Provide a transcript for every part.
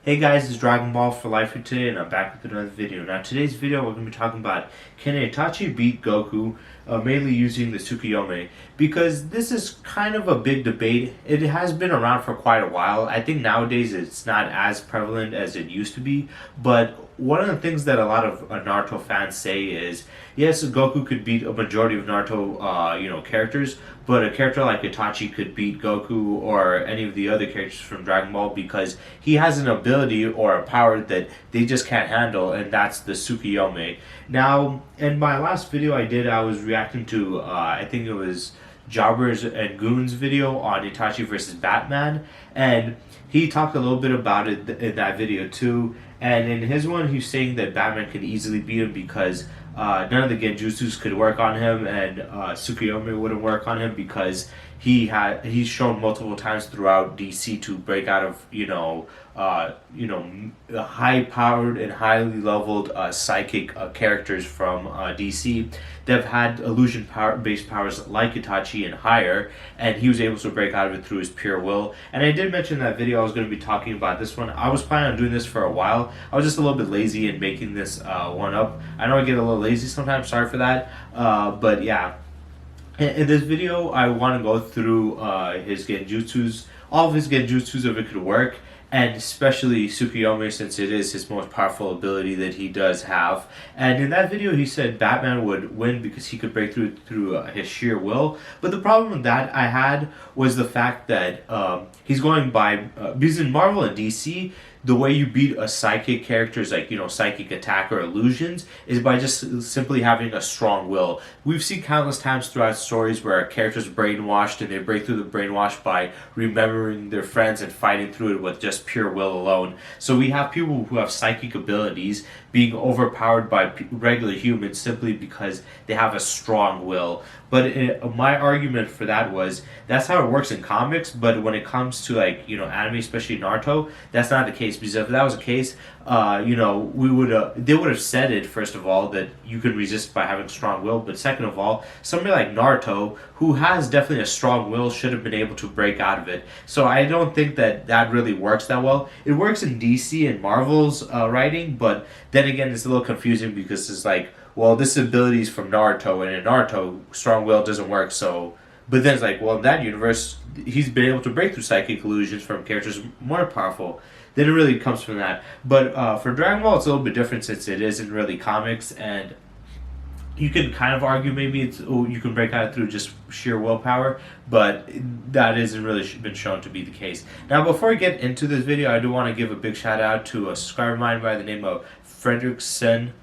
Hey guys, it's Dragon Ball for Life here today, and I'm back with another video. Now, today's video we're going to be talking about can Itachi beat Goku, mainly using the tsukuyomi, because this is kind of a big debate. It has been around for quite a while. I think nowadays it's not as prevalent as it used to be, but one of the things that a lot of Naruto fans say is, yes, Goku could beat a majority of Naruto, characters, but a character like Itachi could beat Goku or any of the other characters from Dragon Ball because he has an ability or a power that they just can't handle, and that's the tsukuyomi. Now, in my last video I was reacting to, I think it was Jobbers and Goon's video on Itachi versus Batman, and he talked a little bit about it in that video too. And in his one, he's saying that Batman could easily beat him because none of the genjutsus could work on him, and Tsukuyomi wouldn't work on him because he's shown multiple times throughout DC to break out of high powered and highly leveled psychic characters from DC. They've had illusion power based powers like Itachi and higher, and he was able to break out of it through his pure will. And I did mention in that video I was going to be talking about this one. I was planning on doing this for a while. I was just a little bit lazy in making this one up. I know I get a little lazy sometimes, sorry for that. But yeah. In this video, I want to go through his genjutsus, all of his genjutsus if it could work, and especially Tsukuyomi since it is his most powerful ability that he does have. And in that video, he said Batman would win because he could break through his sheer will. But the problem with that I had was the fact that he's going by because in Marvel and DC, the way you beat a psychic character's psychic attack or illusions is by just simply having a strong will. We've seen countless times throughout stories where a character's brainwashed and they break through the brainwash by remembering their friends and fighting through it with just pure will alone. So we have people who have psychic abilities being overpowered by regular humans simply because they have a strong will. But my argument for that was that's how it works in comics, but when it comes to anime, especially Naruto, that's not the case. Because if that was the case, they would have said it first of all that you can resist by having strong will, but second of all, somebody like Naruto who has definitely a strong will should have been able to break out of it. So I don't think that really works that well. It works in DC and Marvel's writing, but then again, it's a little confusing because it's like, well, this ability is from Naruto, and in Naruto, strong will doesn't work, so... But then it's like, well, in that universe, he's been able to break through psychic illusions from characters more powerful. Then it really comes from that. But for Dragon Ball, it's a little bit different since it isn't really comics, and you can kind of argue maybe you can break out through just sheer willpower, but that isn't really been shown to be the case. Now, before I get into this video, I do want to give a big shout out to a subscriber of mine by the name of Frederick Sen,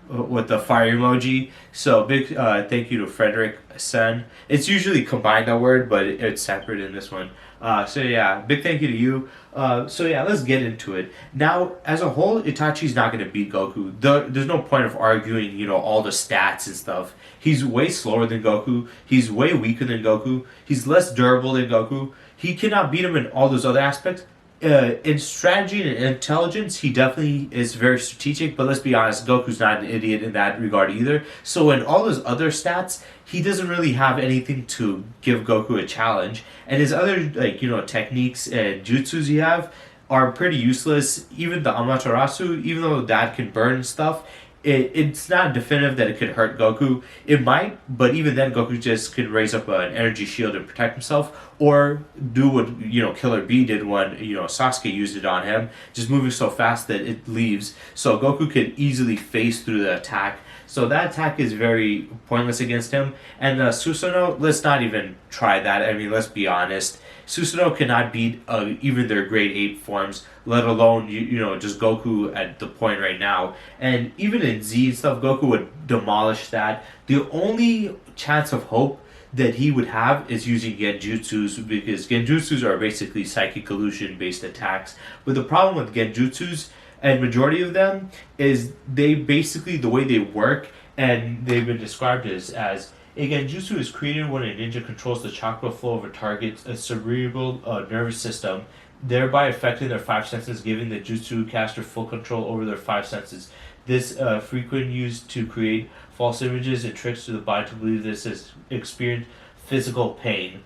with the fire emoji. So big thank you to Frederick Sen. It's usually combined, that word, but it's separate in this one. So yeah, big thank you to you. So yeah, let's get into it. Now, as a whole, Itachi's not going to beat Goku. There's no point of arguing, all the stats and stuff. He's way slower than Goku. He's way weaker than Goku. He's less durable than Goku. He cannot beat him in all those other aspects. In strategy and intelligence, he definitely is very strategic, but let's be honest, Goku's not an idiot in that regard either. So in all his other stats, he doesn't really have anything to give Goku a challenge, and his other techniques and jutsus he have are pretty useless. Even the Amaterasu, even though that can burn stuff, it's not definitive that it could hurt Goku. It might, but even then, Goku just can raise up an energy shield and protect himself, or do what Killer B did when Sasuke used it on him, just moving so fast that it leaves. So Goku could easily phase through the attack. So that attack is very pointless against him. And the Susanoo, let's not even try that. I mean, let's be honest. Susanoo cannot beat even their grade 8 forms, let alone just Goku at the point right now. And even in Z and stuff, Goku would demolish that. The only chance of hope that he would have is using genjutsus, because genjutsus are basically psychic illusion based attacks. But the problem with genjutsus, and majority of them, is they basically, the way they work, and they've been described as a genjutsu is created when a ninja controls the chakra flow of a target's cerebral nervous system, thereby affecting their five senses, giving the jutsu caster full control over their five senses. This frequently used to create false images and tricks to the body to believe this is experience physical pain.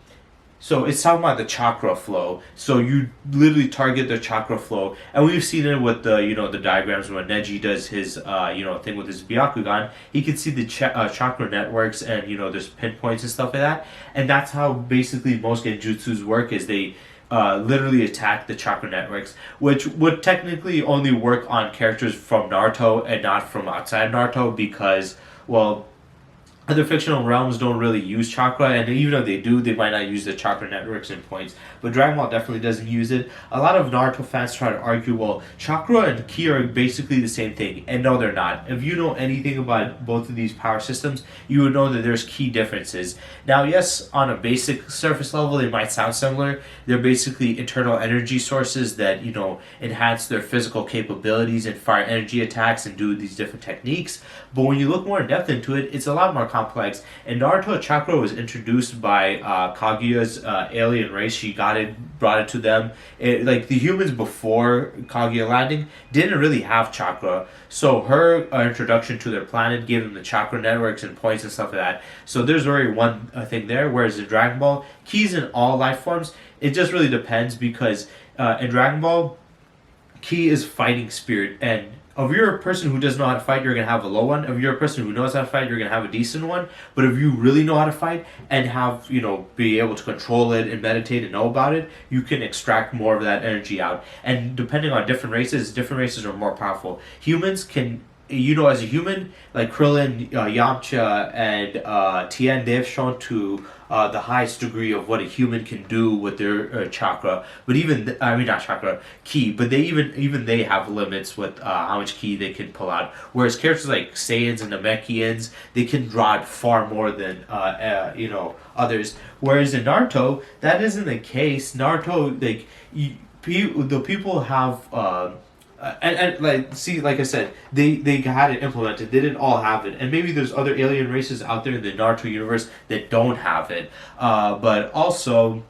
So it's talking about the chakra flow. So you literally target the chakra flow, and we've seen it with the the diagrams when Neji does his thing with his Byakugan. He can see the chakra networks and there's pinpoints and stuff like that, and that's how basically most genjutsus work. Is they literally attack the chakra networks, which would technically only work on characters from Naruto and not from outside Naruto because well other fictional realms don't really use chakra, and even if they do, they might not use the chakra networks and points. But Dragon Ball definitely doesn't use it. A lot of Naruto fans try to argue, well, chakra and ki are basically the same thing, and no, they're not. If you know anything about both of these power systems, you would know that there's key differences. Now, yes, on a basic surface level, they might sound similar. They're basically internal energy sources that enhance their physical capabilities and fire energy attacks and do these different techniques. But when you look more in depth into it, it's a lot more complex. And Naruto chakra was introduced by Kaguya's alien race. She brought it to them. Like the humans before Kaguya landing didn't really have chakra. So her introduction to their planet gave them the chakra networks and points and stuff like that. So there's already one thing there. Whereas in Dragon Ball, ki's in all life forms. It just really depends because in Dragon Ball, ki is fighting spirit, and if you're a person who doesn't know how to fight, you're going to have a low one. If you're a person who knows how to fight, you're going to have a decent one. But if you really know how to fight and have, be able to control it and meditate and know about it, you can extract more of that energy out. And depending on different races are more powerful. Humans can, as a human, like Krillin, Yamcha, and Tien, they've shown to the highest degree of what a human can do with their chakra. But not chakra, ki. But even they have limits with how much ki they can pull out. Whereas characters like Saiyans and Namekians, they can draw it far more than others. Whereas in Naruto, that isn't the case. Naruto, the people have. Like I said, they had it implemented. They didn't all have it, and maybe there's other alien races out there in the Naruto universe that don't have it. But also,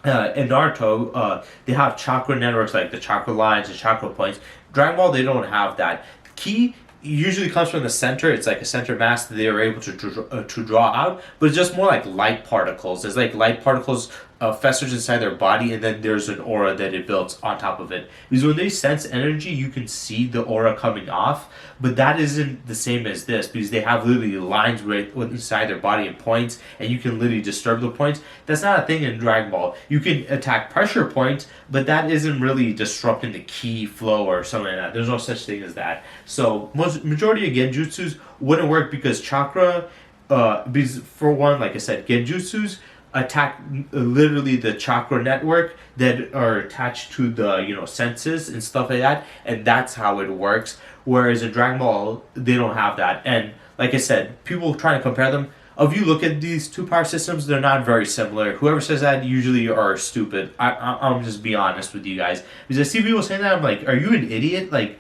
in Naruto, they have chakra networks like the chakra lines and chakra points. Dragon Ball, they don't have that. Ki usually comes from the center. It's like a center mass that they are able to draw out, but it's just more like light particles. There's like light particles festers inside their body, and then there's an aura that it builds on top of it. Because when they sense energy, you can see the aura coming off, but that isn't the same as this because they have literally lines right inside their body and points, and you can literally disturb the points. That's not a thing in Dragon Ball. You can attack pressure points, but that isn't really disrupting the ki flow or something like that. There's no such thing as that. So majority of genjutsus wouldn't work because chakra, because for one, like I said, genjutsus attack literally the chakra network that are attached to the senses and stuff like that, and that's how it works. Whereas in Dragon Ball, they don't have that. And like I said, people trying to compare them. If you look at these two power systems, they're not very similar. Whoever says that usually are stupid. I'm just be honest with you guys, because I see people saying that. I'm like, are you an idiot? Like,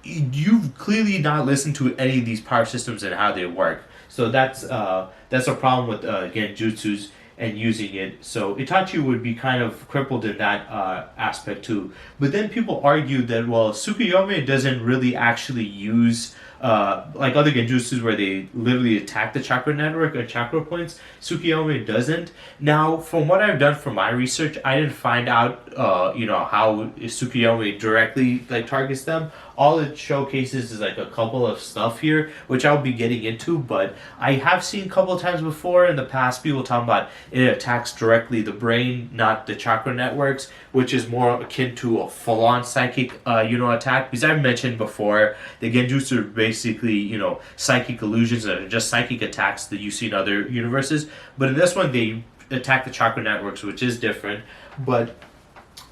you've clearly not listened to any of these power systems and how they work. So that's a problem with genjutsus and using it. So Itachi would be kind of crippled in that aspect too. But then people argue that, well, tsukuyomi doesn't really actually use like other genjutsus where they literally attack the chakra network or chakra points. Tsukuyomi doesn't. Now, from what I've done for my research, I didn't find out how tsukuyomi directly targets them. All it showcases is like a couple of stuff here, which I'll be getting into, but I have seen a couple of times before in the past people talking about it attacks directly the brain, not the chakra networks, which is more akin to a full-on psychic attack. Because I've mentioned before, the genjutsu are basically psychic illusions that are just psychic attacks that you see in other universes. But in this one, they attack the chakra networks, which is different. But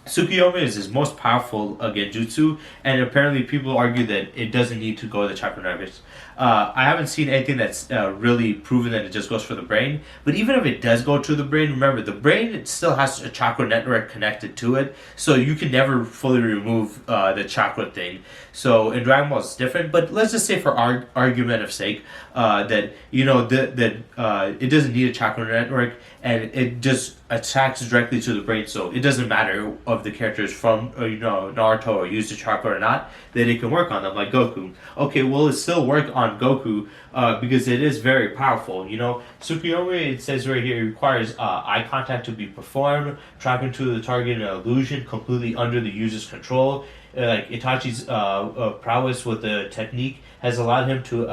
Tsukuyomi is his most powerful genjutsu, and apparently people argue that it doesn't need to go to the chakra networks. I haven't seen anything that's really proven that it just goes for the brain, but even if it does go to the brain, remember, the brain, it still has a chakra network connected to it, so you can never fully remove the chakra thing. So in Dragon Ball it's different, but let's just say for argument of sake that it doesn't need a chakra network, and it just attacks directly to the brain. So it doesn't matter if the character is from Naruto or used the chakra or not, that it can work on them like Goku. Okay, will it still work on Goku? Because it is very powerful. Tsukuyomi, it says right here, requires eye contact to be performed, trapping to the target an illusion completely under the user's control. Like Itachi's prowess with the technique has allowed him to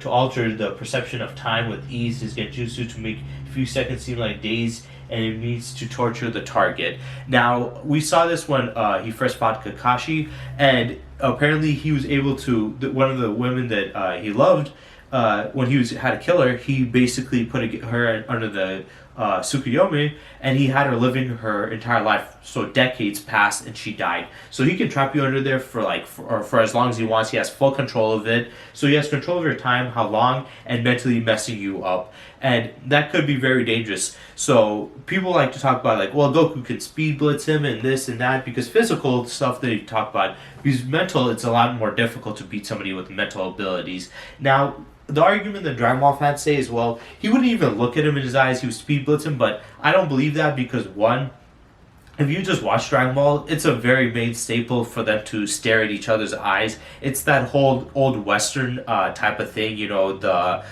alter the perception of time with ease. His genjutsu to make a few seconds seem like days, and it needs to torture the target. Now, we saw this when he first fought Kakashi, and apparently he was able to, one of the women that he loved, when had to kill her, he basically put her under the tsukuyomi, and he had her living her entire life. So decades passed, and she died. So he can trap you under there for as long as he wants. He has full control of it. So he has control of your time, how long, and mentally messing you up. And that could be very dangerous. So people like to talk about like, well, Goku can speed blitz him and this and that, because physical stuff they talk about. Because mental, it's a lot more difficult to beat somebody with mental abilities. Now, the argument that Dragon Ball fans say is, well, he wouldn't even look at him in his eyes, he would speed blitz him, but I don't believe that because, one, if you just watch Dragon Ball, it's a very main staple for them to stare at each other's eyes. It's that whole old Western type of thing, the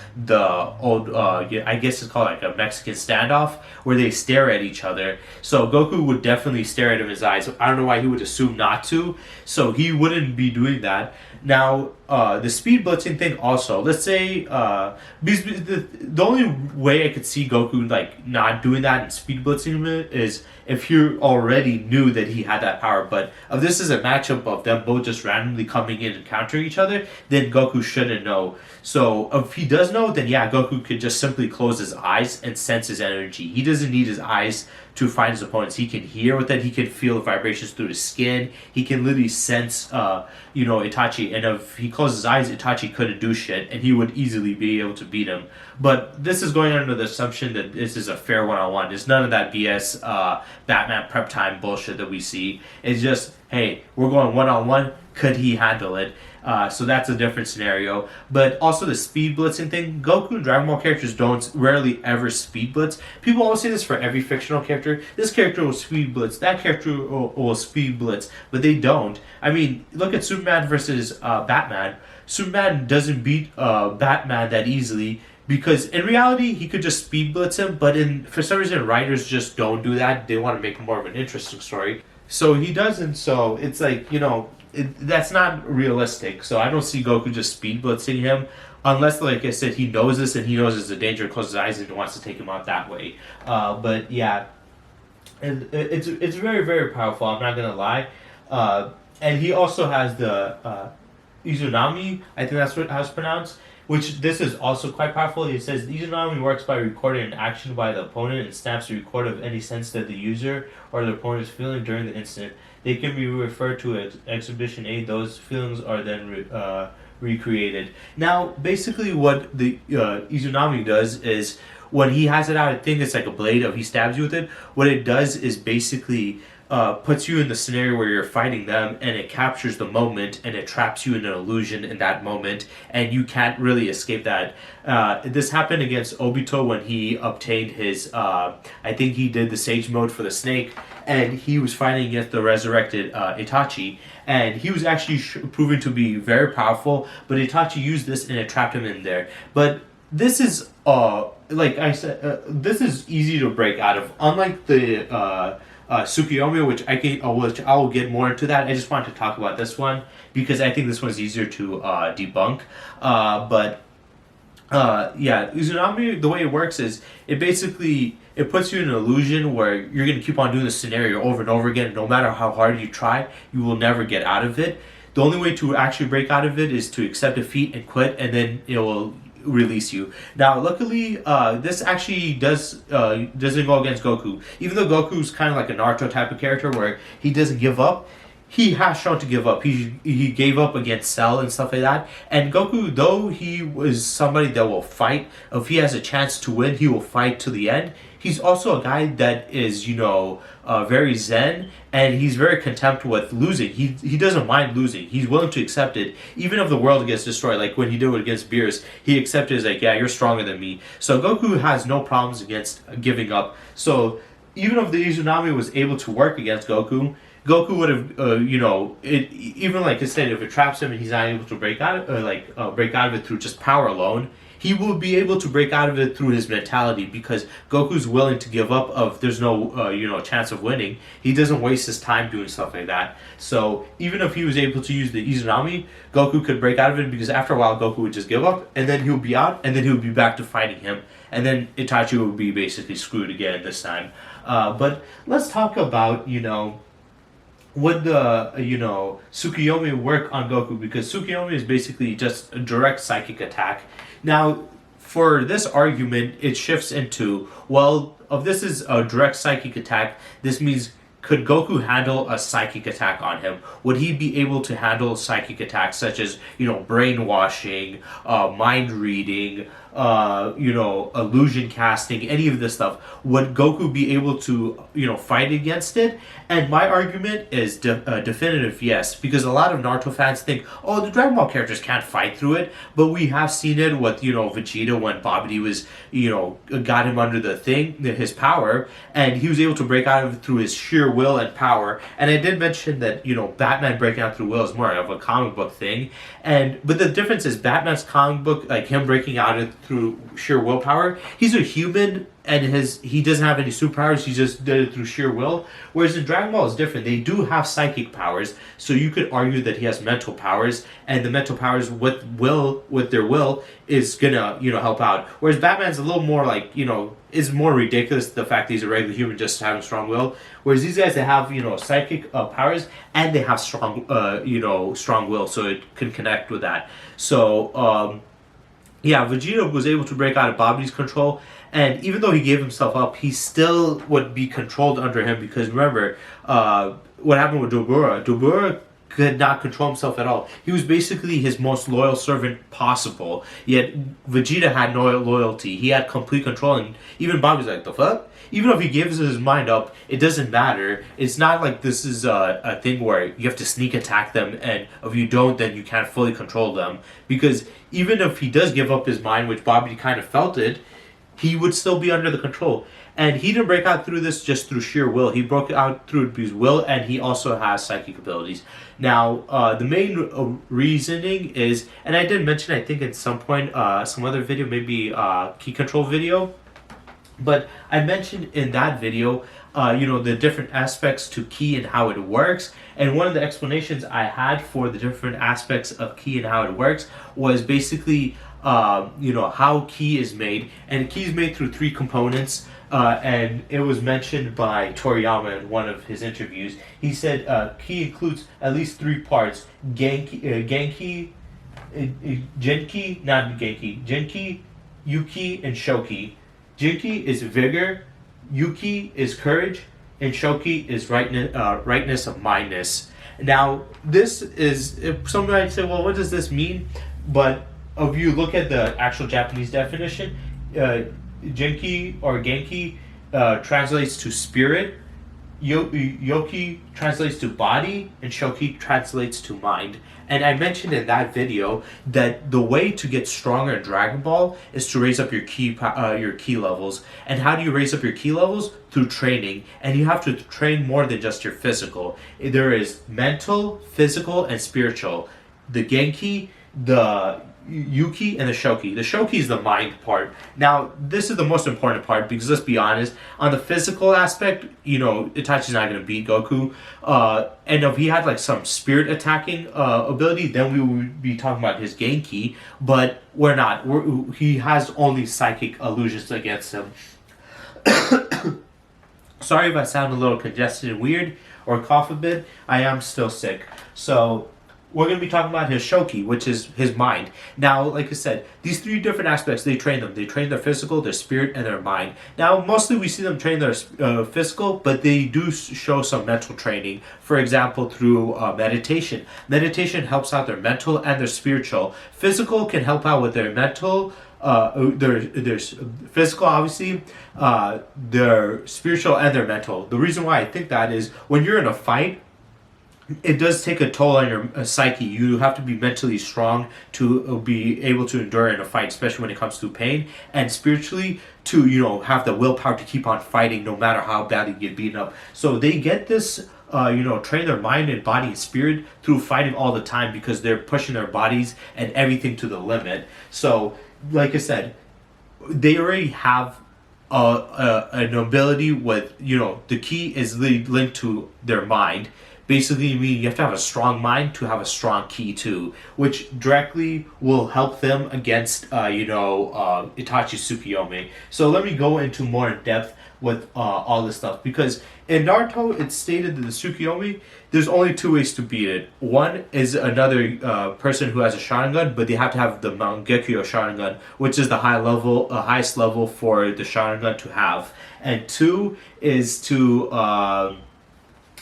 old, I guess it's called like a Mexican standoff, where they stare at each other. So Goku would definitely stare at him in his eyes. I don't know why he would assume not to, so he wouldn't be doing that. Now, the speed blitzing thing also, let's say, because the only way I could see Goku like not doing that and speed blitzing him is if you already knew that he had that power. But if this is a matchup of them both just randomly coming in and countering each other, then Goku shouldn't know. So if he does know, then yeah, Goku could just simply close his eyes and sense his energy. He doesn't need his eyes to find his opponents. He can hear with it. He can feel the vibrations through his skin. He can literally sense, Itachi. And if he closes his eyes, Itachi couldn't do shit, and he would easily be able to beat him. But this is going under the assumption that this is a fair one-on-one. There's none of that BS Batman prep time bullshit that we see. It's just, hey, we're going one-on-one. Could he handle it? So that's a different scenario. But also the speed blitzing thing. Goku and Dragon Ball characters don't rarely ever speed blitz. People always say this for every fictional character. This character will speed blitz. That character will speed blitz. But they don't. I mean, look at Superman versus Batman. Superman doesn't beat Batman that easily, because in reality he could just speed blitz him. But for some reason writers just don't do that. They want to make more of an interesting story. So he doesn't. So it's like, that's not realistic. So I don't see Goku just speed blitzing him, unless, like I said, he knows this and he knows it's a danger, closes his eyes and wants to take him out that way. But yeah, and it's very, very powerful. I'm not gonna lie. And he also has the Izunami. I think that's how it's pronounced. Which this is also quite powerful. It says Izunami works by recording an action by the opponent and snaps a record of any sense that the user or the opponent is feeling during the instant. They can be referred to as Exhibition A. Those feelings are then recreated. Now, basically what the Izunami does is, when he has it out, I think it's like a blade, if he stabs you with it, what it does is basically puts you in the scenario where you're fighting them, and it captures the moment and it traps you in an illusion in that moment, and you can't really escape that. This happened against Obito when he obtained his, I think he did the Sage Mode for the snake, and he was fighting against the resurrected Itachi, and he was actually proven to be very powerful, but Itachi used this and it trapped him in there. But this is, like I said, this is easy to break out of. Unlike the Tsukuyomi, which I will get more into that. I just wanted to talk about this one because I think this one's easier to debunk. Yeah, Izunami, the way it works is it puts you in an illusion where you're going to keep on doing the scenario over and over again. No matter how hard you try, you will never get out of it. The only way to actually break out of it is to accept defeat and quit, and then it will release you. Now, luckily, this actually doesn't go against Goku. Even though Goku's kind of like a Naruto type of character where he doesn't give up, he has shown to give up. He gave up against Cell and stuff like that. And Goku, though he was somebody that will fight, if he has a chance to win, he will fight to the end. He's also a guy that is, very zen, and he's very content with losing. He doesn't mind losing. He's willing to accept it, even if the world gets destroyed. Like when he did it against Beerus, he accepted it as like, yeah, you're stronger than me. So Goku has no problems against giving up. So even if the Izunami was able to work against Goku, Goku would have, even like I said, if it traps him and he's not able to break out, break out of it through just power alone, he will be able to break out of it through his mentality because Goku's willing to give up. Of there's no, chance of winning. He doesn't waste his time doing stuff like that. So even if he was able to use the Izunami, Goku could break out of it because after a while Goku would just give up and then he'll be out and then he'll be back to fighting him and then Itachi would be basically screwed again this time. But let's talk about would the tsukuyomi work on Goku, because tsukuyomi is basically just a direct psychic attack. Now, for this argument, it shifts into, well, if this is a direct psychic attack, this means could Goku handle a psychic attack on him? Would he be able to handle psychic attacks such as, brainwashing, mind reading, illusion casting, any of this stuff? Would Goku be able to, fight against it? And my argument is definitive yes, because a lot of Naruto fans think, oh, the Dragon Ball characters can't fight through it, but we have seen it with, Vegeta when Babidi was, got him under the thing, his power, and he was able to break out of it through his sheer will and power. And I did mention that, Batman breaking out through will is more of a comic book thing, but the difference is Batman's comic book, like him breaking out of it through sheer willpower, he's a human and he doesn't have any superpowers, he just did it through sheer will. Whereas in Dragon Ball is different. They do have psychic powers, so you could argue that he has mental powers, and the mental powers with their will is gonna, help out. Whereas Batman's a little more like, is more ridiculous, the fact that he's a regular human just having strong will. Whereas these guys, they have, psychic powers, and they have strong will, so it can connect with that. So, Vegeta was able to break out of Babidi's control, and even though he gave himself up, he still would be controlled under him, because remember, what happened with Dobura? Dobura could not control himself at all. He was basically his most loyal servant possible, yet Vegeta had no loyalty. He had complete control, and even Babidi's like, the fuck? Even if he gives his mind up, it doesn't matter. It's not like this is a thing where you have to sneak attack them, and if you don't, then you can't fully control them. Because even if he does give up his mind, which Babidi kind of felt it, he would still be under the control. And he didn't break out through this just through sheer will. He broke out through his will, and he also has psychic abilities. Now, the main reasoning is, and I did mention, I think at some point, some other video, maybe key control video, but I mentioned in that video, the different aspects to ki and how it works. And one of the explanations I had for the different aspects of ki and how it works was basically, how ki is made. And ki is made through three components. And it was mentioned by Toriyama in one of his interviews. He said ki includes at least three parts: Genki, Yuki, and Shoki. Genki is vigor, Yuki is courage, and Shoki is rightness of mindness. Now, this is, if somebody might say, well, what does this mean? But if you look at the actual Japanese definition, Genki or Genki translates to spirit, Yoki translates to body, and Shoki translates to mind. And I mentioned in that video that the way to get stronger in Dragon Ball is to raise up your ki levels. And how do you raise up your ki levels? Through training. And you have to train more than just your physical. There is mental, physical, and spiritual. The Genki, the Yuki, and the Shoki. The Shoki is the mind part. Now, this is the most important part, because let's be honest, on the physical aspect, Itachi's not going to beat Goku. And if he had like some spirit attacking ability, then we would be talking about his Genki. But we're not. He has only psychic illusions against him. Sorry if I sound a little congested and weird or cough a bit. I am still sick. So, we're going to be talking about his shoki, which is his mind. Now, like I said, these three different aspects, they train them. They train their physical, their spirit, and their mind. Now, mostly we see them train their physical, but they do show some mental training. For example, through meditation. Meditation helps out their mental and their spiritual. Physical can help out with their mental, their physical, obviously, their spiritual, and their mental. The reason why I think that is when you're in a fight, it does take a toll on your psyche. You have to be mentally strong to be able to endure in a fight, especially when it comes to pain, and spiritually to have the willpower to keep on fighting no matter how badly you get beaten up. So they get this. Train their mind and body and spirit through fighting all the time because they're pushing their bodies and everything to the limit. So, like I said, they already have an ability with, the key is linked to their mind. Basically, meaning you have to have a strong mind to have a strong ki too, which directly will help them against, Itachi's tsukuyomi. So let me go into more in depth with all this stuff, because in Naruto it's stated that the tsukuyomi, there's only two ways to beat it. One is another person who has a Sharingan, but they have to have the Mangekyo Sharingan, which is the highest level for the Sharingan to have. And two is to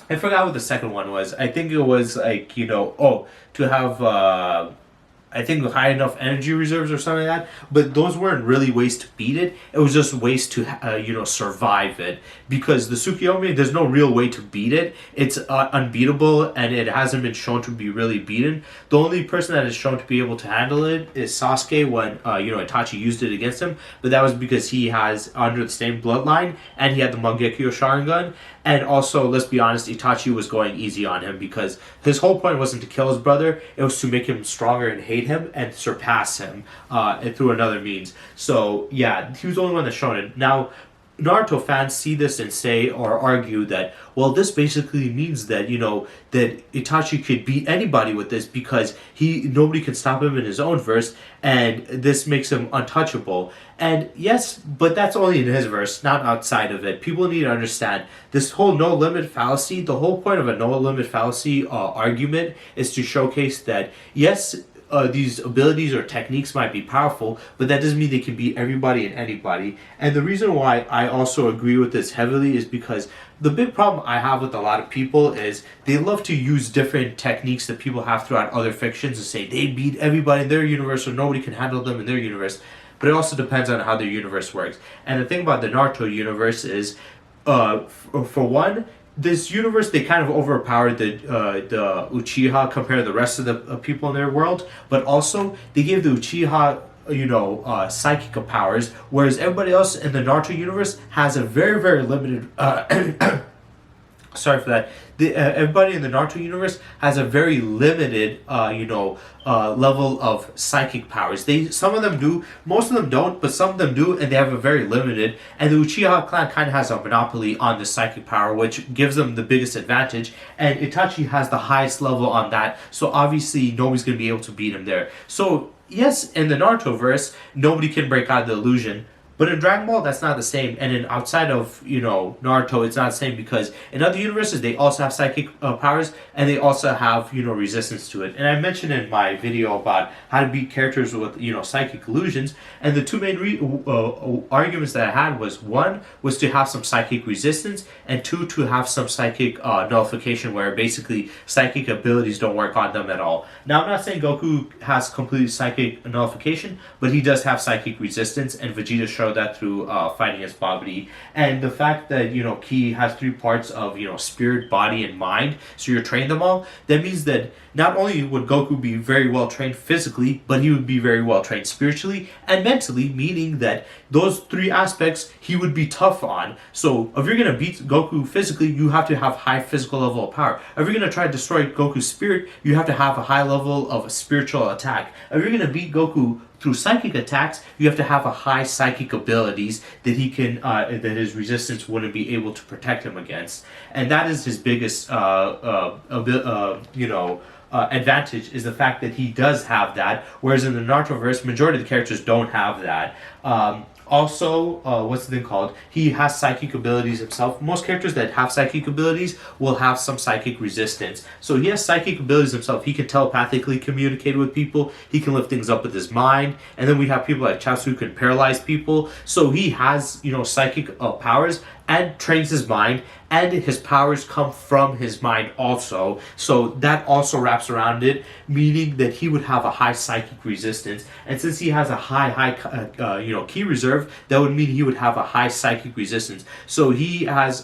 I forgot what the second one was. I think it was like, to have, I think high enough energy reserves or something like that. But those weren't really ways to beat it. It was just ways to, survive it. Because the Tsukuyomi, there's no real way to beat it. It's unbeatable, and it hasn't been shown to be really beaten. The only person that is shown to be able to handle it is Sasuke when, Itachi used it against him. But that was because he has under the same bloodline, and he had the Mangekyo Sharingan. And also, let's be honest, Itachi was going easy on him because his whole point wasn't to kill his brother. It was to make him stronger and hate him and surpass him through another means. So, yeah, he was the only one that's shown it. Now, Naruto fans see this and say or argue that, well, this basically means that, that Itachi could beat anybody with this because nobody can stop him in his own verse, and this makes him untouchable. And yes, but that's only in his verse, not outside of it. People need to understand this whole no limit fallacy. The whole point of a no limit fallacy argument is to showcase that, yes, these abilities or techniques might be powerful, but that doesn't mean they can beat everybody and anybody. And the reason why I also agree with this heavily is because the big problem I have with a lot of people is they love to use different techniques that people have throughout other fictions and say they beat everybody in their universe or nobody can handle them in their universe. But it also depends on how their universe works. And the thing about the Naruto universe is, for one, this universe, they kind of overpowered the Uchiha compared to the rest of the people in their world, but also they gave the Uchiha psychic powers, whereas everybody else in the Naruto universe has a very, very limited sorry for that. Everybody in the Naruto universe has a very limited, level of psychic powers. Some of them do, most of them don't, but some of them do, and they have a very limited. And the Uchiha clan kind of has a monopoly on the psychic power, which gives them the biggest advantage. And Itachi has the highest level on that, so obviously nobody's going to be able to beat him there. So yes, in the Naruto verse, nobody can break out of the illusion. But in Dragon Ball, that's not the same. And in outside of, Naruto, it's not the same because in other universes, they also have psychic powers and they also have, resistance to it. And I mentioned in my video about how to beat characters with, psychic illusions. And the two main arguments that I had was, one, was to have some psychic resistance, and two, to have some psychic nullification where basically psychic abilities don't work on them at all. Now, I'm not saying Goku has complete psychic nullification, but he does have psychic resistance, and Vegeta showed that through fighting against Babidi. And the fact that Ki has three parts of spirit, body, and mind, so you're trained them all, that means that not only would Goku be very well trained physically, but he would be very well trained spiritually and mentally, meaning that those three aspects he would be tough on. So if you're going to beat Goku physically, you have to have high physical level of power. If you're going to try to destroy Goku's spirit, you have to have a high level of spiritual attack. If you're going to beat Goku through psychic attacks, you have to have a high psychic abilities that he can, that his resistance wouldn't be able to protect him against. And that is his biggest, advantage, is the fact that he does have that, whereas in the Naruto verse, majority of the characters don't have that. Also, what's the thing called? He has psychic abilities himself. Most characters that have psychic abilities will have some psychic resistance. So he has psychic abilities himself. He can telepathically communicate with people. He can lift things up with his mind. And then we have people like Chasu who can paralyze people. So he has, psychic powers and trains his mind, and his powers come from his mind also. So that also wraps around it, meaning that he would have a high psychic resistance. And since he has a high key reserve, that would mean he would have a high psychic resistance. So he has,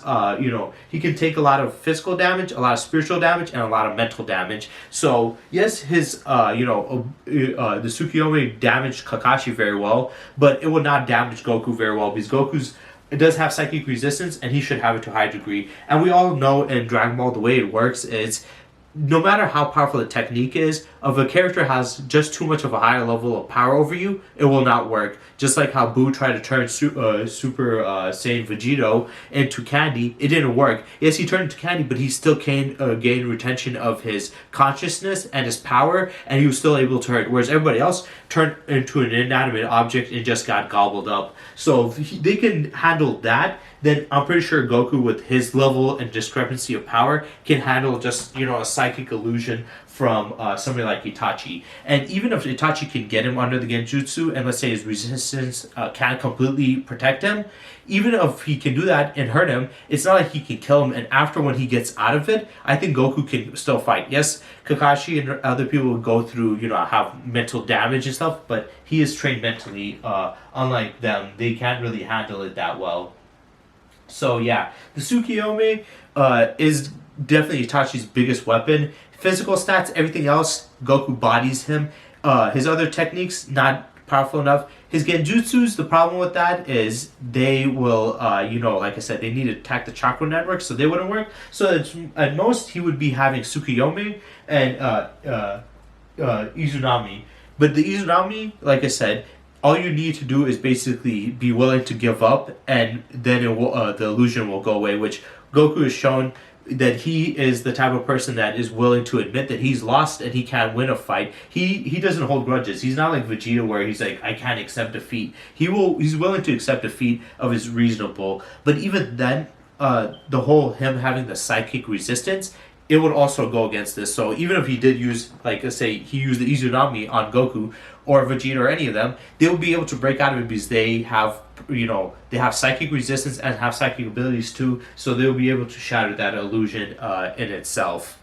he can take a lot of physical damage, a lot of spiritual damage, and a lot of mental damage. So yes, his, the Tsukuyomi damaged Kakashi very well, but it would not damage Goku very well because Goku's it does have psychic resistance, and he should have it to a high degree. And we all know in Dragon Ball the way it works is no matter how powerful the technique is, if a character has just too much of a higher level of power over you, it will not work. Just like how Boo tried to turn Super Saiyan Vegito into candy, it didn't work. Yes, he turned into candy, but he still gained retention of his consciousness and his power, and he was still able to hurt. Whereas everybody else turned into an inanimate object and just got gobbled up. So if they can handle that, then I'm pretty sure Goku, with his level and discrepancy of power, can handle just, a psychic illusion from somebody like Itachi. And even if Itachi can get him under the Genjutsu, and let's say his resistance can't completely protect him, even if he can do that and hurt him, it's not like he can kill him. And after, when he gets out of it, I think Goku can still fight. Yes, Kakashi and other people will go through, have mental damage and stuff, but he is trained mentally. Unlike them, they can't really handle it that well. So yeah, the Tsukuyomi is definitely Itachi's biggest weapon. Physical stats, everything else, Goku bodies him. His other techniques, not powerful enough. His Genjutsus, the problem with that is they will, like I said, they need to attack the chakra network, so they wouldn't work. So at most, he would be having Tsukuyomi and Izunami. But the Izunami, like I said, all you need to do is basically be willing to give up, and then the illusion will go away, which Goku has shown that he is the type of person that is willing to admit that he's lost and he can't win a fight. He doesn't hold grudges. He's not like Vegeta where he's like, I can't accept defeat. He's willing to accept defeat if it's reasonable. But even then, the whole him having the psychic resistance, it would also go against this. So even if he did use, like, let's say he used the Izunami on Goku or Vegeta or any of them, they will be able to break out of it because they have, they have psychic resistance and have psychic abilities too. So they'll be able to shatter that illusion in itself.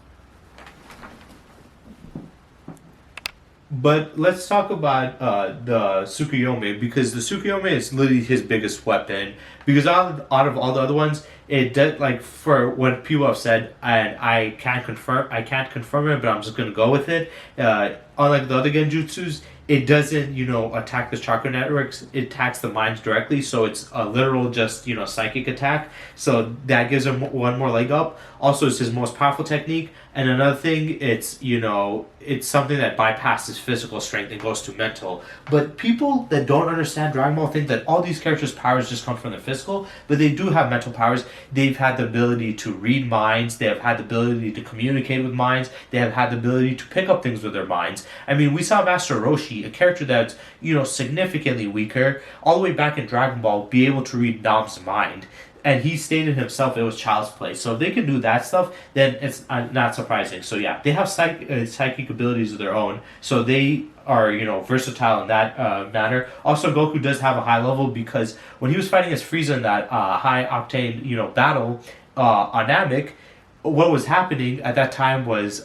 But let's talk about the Tsukuyomi, because the Tsukuyomi is literally his biggest weapon. Because out of all the other ones, it did, like, for what people have said, and I can't confirm it, but I'm just gonna go with it. Unlike the other Genjutsus, it doesn't, attack the chakra networks. It attacks the minds directly, so it's a literal just, psychic attack. So that gives him one more leg up. Also, it's his most powerful technique. And another thing, it's, it's something that bypasses physical strength and goes to mental. But people that don't understand Dragon Ball think that all these characters' powers just come from their physical, but they do have mental powers. They've had the ability to read minds. They have had the ability to communicate with minds. They have had the ability to pick up things with their minds. I mean, we saw Master Roshi, a character that's, significantly weaker, all the way back in Dragon Ball, be able to read Nam's mind. And he stated himself it was child's play. So if they can do that stuff, then it's not surprising. So yeah, they have psychic abilities of their own. So they are, versatile in that manner. Also, Goku does have a high level because when he was fighting as Frieza in that high octane, battle on Namek, what was happening at that time was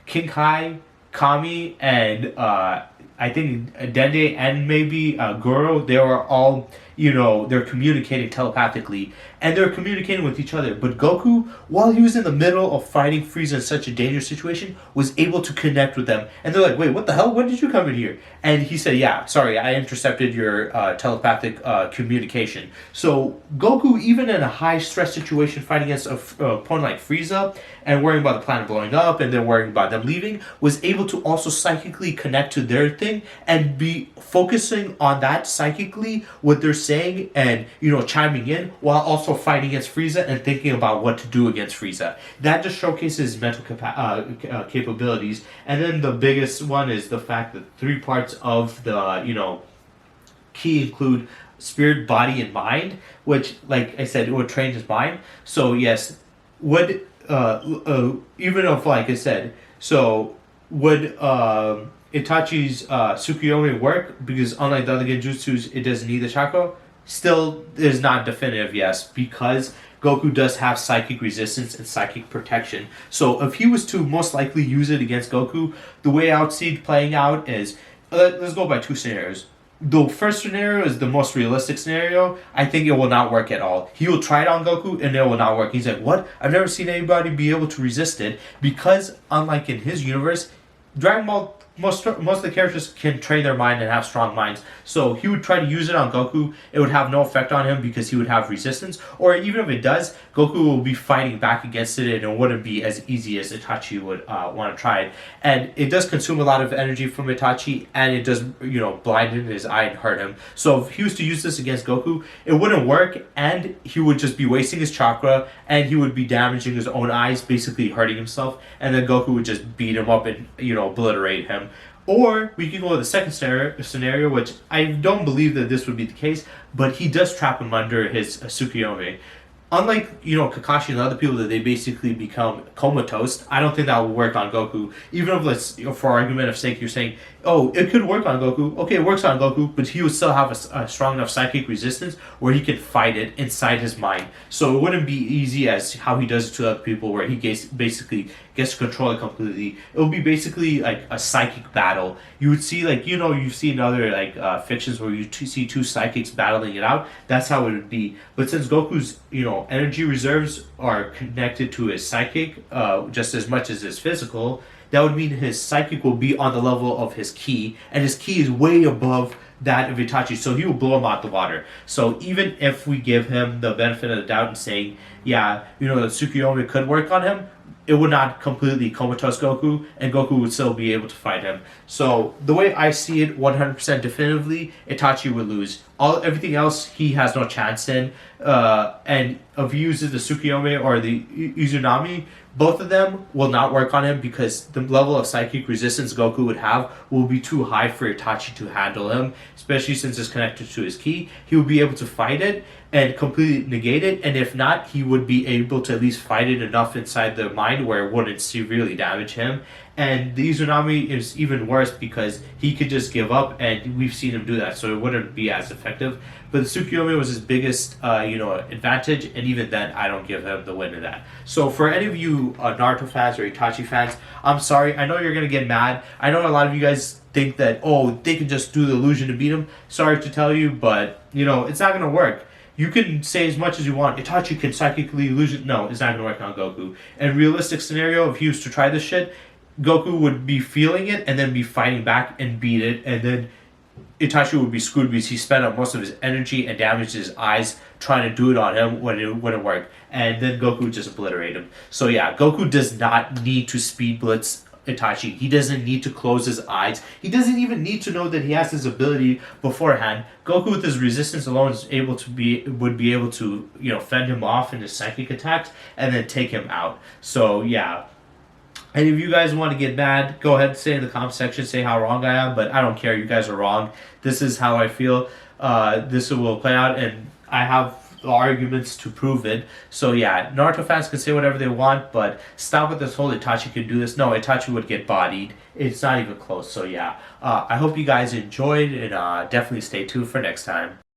King Kai, Kami, and I think Dende and maybe Goro, they were all, they're communicating telepathically. And they're communicating with each other. But Goku, while he was in the middle of fighting Frieza in such a dangerous situation, was able to connect with them. And they're like, wait, what the hell? When did you come in here? And he said, yeah, sorry, I intercepted your telepathic communication. So Goku, even in a high-stress situation fighting against a opponent like Frieza, and worrying about the planet blowing up, and then worrying about them leaving, was able to also psychically connect to their thing, and be focusing on that psychically, what they're saying, and, chiming in, while also fighting against Frieza and thinking about what to do against Frieza. That just showcases his mental capabilities. And then the biggest one is the fact that 3 parts of the, key include spirit, body, and mind, which, like I said, it would train his mind. So yes, would even if, like I said, so would Itachi's tsukuyomi work? Because unlike the other genjutsus, it doesn't need the chakra. Still, is not definitive. Yes, because Goku does have psychic resistance and psychic protection. So if he was to most likely use it against Goku, the way I would see it playing out is, let's go by two scenarios. The first scenario is the most realistic scenario. I think it will not work at all. He will try it on Goku and it will not work. He's like, what? I've never seen anybody be able to resist it, because unlike in his universe, Dragon Ball, most of the characters can train their mind and have strong minds. So he would try to use it on Goku. It would have no effect on him because he would have resistance. Or even if it does, Goku will be fighting back against it, and it wouldn't be as easy as Itachi would want to try it. And it does consume a lot of energy from Itachi, and it does, blinden his eye and hurt him. So if he was to use this against Goku, it wouldn't work, and he would just be wasting his chakra, and he would be damaging his own eyes, basically hurting himself. And then Goku would just beat him up and obliterate him. Or we can go with the second scenario, which I don't believe that this would be the case, but he does trap him under his tsukuyomi. Unlike, Kakashi and other people that they basically become comatose, I don't think that will work on Goku. Even if, for argument of sake, you're saying, oh, it could work on Goku. Okay, it works on Goku, but he would still have a strong enough psychic resistance where he can fight it inside his mind. So it wouldn't be easy as how he does it to other people, where he basically gets to control it completely. It would be basically like a psychic battle. You would see, you've seen other fictions where you see two psychics battling it out. That's how it would be. But since Goku's energy reserves are connected to his psychic just as much as his physical, that would mean his psychic will be on the level of his ki, and his ki is way above that of Itachi, so he will blow him out the water. So even if we give him the benefit of the doubt and saying, yeah, the Tsukuyomi could work on him, it would not completely comatose Goku, and Goku would still be able to fight him. So the way I see it, 100% definitively, Itachi would lose. Everything else, he has no chance in. And if he uses the Tsukuyomi or the Izunami, both of them will not work on him, because the level of psychic resistance Goku would have will be too high for Itachi to handle him, especially since it's connected to his ki. He will be able to fight it and completely negate it, and if not, he would be able to at least fight it enough inside the mind where it wouldn't severely damage him. And the Izunami is even worse because he could just give up, and we've seen him do that, so it wouldn't be as effective. But the Tsukuyomi was his biggest, advantage, and even then, I don't give him the win in that. So for any of you Naruto fans or Itachi fans, I'm sorry. I know you're gonna get mad. I know a lot of you guys think that, oh, they can just do the illusion to beat him. Sorry to tell you, but it's not gonna work. You can say as much as you want, Itachi can psychically illusion. No, it's not gonna work on Goku. And realistic scenario, if he was to try this shit, Goku would be feeling it and then be fighting back and beat it, and then Itachi would be screwed because he spent up most of his energy and damaged his eyes trying to do it on him when it wouldn't work. And then Goku would just obliterate him. So yeah, Goku does not need to speed blitz Itachi. He doesn't need to close his eyes. He doesn't even need to know that he has this ability beforehand. Goku with his resistance alone would be able to fend him off in his psychic attacks and then take him out. So yeah. And if you guys want to get mad, go ahead and say in the comment section, say how wrong I am, but I don't care. You guys are wrong. This is how I feel. This will play out, and I have arguments to prove it. So yeah, Naruto fans can say whatever they want, but stop with this whole Itachi could do this. No, Itachi would get bodied. It's not even close. So yeah, I hope you guys enjoyed, and definitely stay tuned for next time.